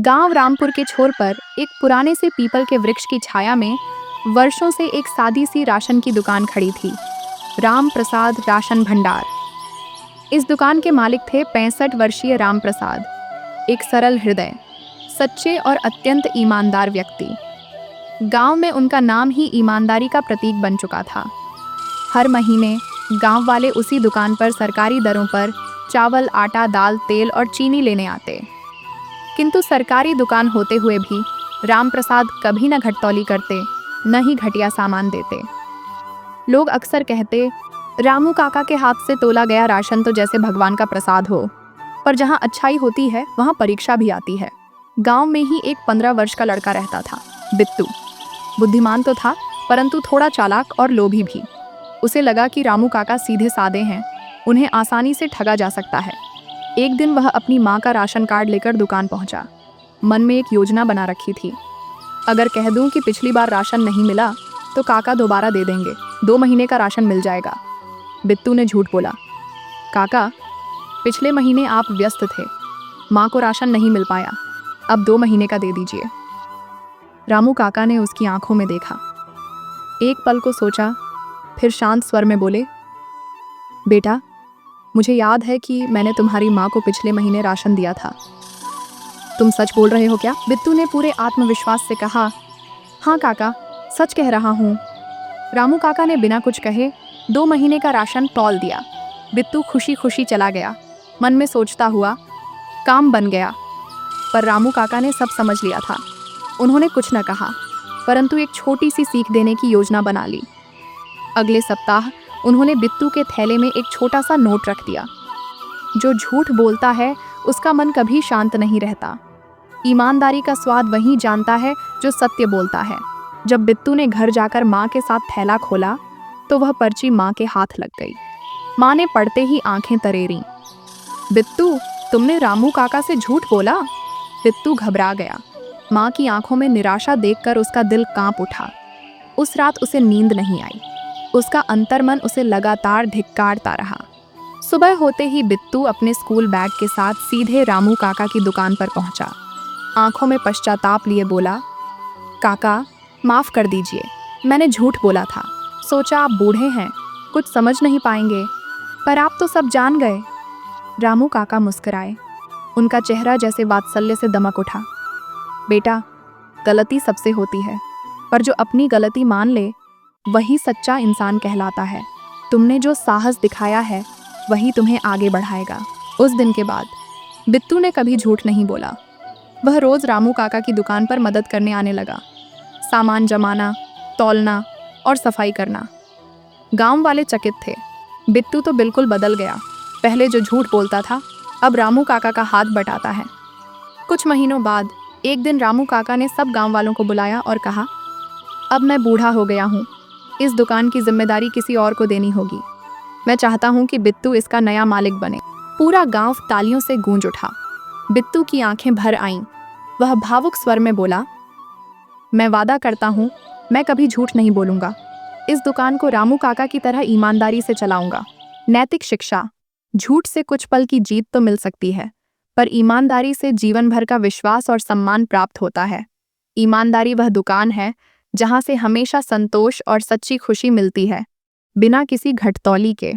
गांव रामपुर के छोर पर एक पुराने से पीपल के वृक्ष की छाया में वर्षों से एक सादी सी राशन की दुकान खड़ी थी। राम प्रसाद राशन भंडार। इस दुकान के मालिक थे 65 वर्षीय राम प्रसाद, एक सरल हृदय, सच्चे और अत्यंत ईमानदार व्यक्ति। गांव में उनका नाम ही ईमानदारी का प्रतीक बन चुका था। हर महीने गांव वाले उसी दुकान पर सरकारी दरों पर चावल, आटा, दाल, तेल और चीनी लेने आते। किंतु सरकारी दुकान होते हुए भी राम प्रसाद कभी न घटतौली करते, न ही घटिया सामान देते। लोग अक्सर कहते, रामू काका के हाथ से तोला गया राशन तो जैसे भगवान का प्रसाद हो। पर जहाँ अच्छाई होती है वहाँ परीक्षा भी आती है। गांव में ही एक 15 वर्ष का लड़का रहता था, बिट्टू। बुद्धिमान तो था, परंतु थोड़ा चालाक और लोभी भी। उसे लगा कि रामू काका सीधे सादे हैं, उन्हें आसानी से ठगा जा सकता है। एक दिन वह अपनी माँ का राशन कार्ड लेकर दुकान पहुंचा। मन में एक योजना बना रखी थी। अगर कह दूं कि पिछली बार राशन नहीं मिला तो काका दोबारा दे देंगे, 2 महीने का राशन मिल जाएगा। बिट्टू ने झूठ बोला, काका, पिछले महीने आप व्यस्त थे, माँ को राशन नहीं मिल पाया, अब 2 महीने का दे दीजिए। रामू काका ने उसकी आंखों में देखा, एक पल को सोचा, फिर शांत स्वर में बोले, बेटा, मुझे याद है कि मैंने तुम्हारी माँ को पिछले महीने राशन दिया था। तुम सच बोल रहे हो क्या? बिट्टू ने पूरे आत्मविश्वास से कहा, हाँ काका, सच कह रहा हूँ। रामू काका ने बिना कुछ कहे 2 महीने का राशन तौल दिया। बिट्टू खुशी खुशी चला गया, मन में सोचता हुआ, काम बन गया। पर रामू काका ने सब समझ लिया था। उन्होंने कुछ न कहा, परंतु एक छोटी सी सीख देने की योजना बना ली। अगले सप्ताह उन्होंने बिट्टू के थैले में एक छोटा सा नोट रख दिया। जो झूठ बोलता है उसका मन कभी शांत नहीं रहता। ईमानदारी का स्वाद वही जानता है जो सत्य बोलता है। जब बिट्टू ने घर जाकर माँ के साथ थैला खोला तो वह पर्ची माँ के हाथ लग गई। माँ ने पढ़ते ही आंखें तरेरीं। बिट्टू, तुमने रामू काका से झूठ बोला? बिट्टू घबरा गया। माँ की आंखों में निराशा देखकर उसका दिल कांप उठा। उस रात उसे नींद नहीं आई। उसका अंतर्मन उसे लगातार धिक्कारता रहा। सुबह होते ही बिट्टू अपने स्कूल बैग के साथ सीधे रामू काका की दुकान पर पहुंचा। आंखों में पश्चाताप लिए बोला, काका, माफ कर दीजिए, मैंने झूठ बोला था। सोचा आप बूढ़े हैं, कुछ समझ नहीं पाएंगे, पर आप तो सब जान गए। रामू काका मुस्कुराए। उनका चेहरा जैसे वात्सल्य से दमक उठा। बेटा, गलती सबसे होती है, पर जो अपनी गलती मान ले वही सच्चा इंसान कहलाता है। तुमने जो साहस दिखाया है वही तुम्हें आगे बढ़ाएगा। उस दिन के बाद बिट्टू ने कभी झूठ नहीं बोला। वह रोज रामू काका की दुकान पर मदद करने आने लगा। सामान जमाना, तौलना और सफाई करना। गांव वाले चकित थे। बिट्टू तो बिल्कुल बदल गया। पहले जो झूठ बोलता था अब रामू काका का हाथ बटाता है। कुछ महीनों बाद एक दिन रामू काका ने सब गांव वालों को बुलाया और कहा, अब मैं बूढ़ा हो गया हूँ, इस दुकान की जिम्मेदारी किसी और को देनी होगी। मैं चाहता हूँ कि बिट्टू इसका नया मालिक बने। पूरा गांव तालियों से गूंज उठा। बिट्टू की आंखें भर आईं। वह भावुक स्वर में बोला, मैं वादा करता हूँ, मैं कभी झूठ नहीं बोलूँगा। इस दुकान को रामू काका की तरह ईमानदारी से चलाऊंगा। नैतिक शिक्षा। झूठ से कुछ पल की जीत तो मिल सकती है, पर ईमानदारी से जीवन भर का विश्वास और सम्मान प्राप्त होता है। ईमानदारी वह दुकान है जहां से हमेशा संतोष और सच्ची खुशी मिलती है, बिना किसी घटतौली के।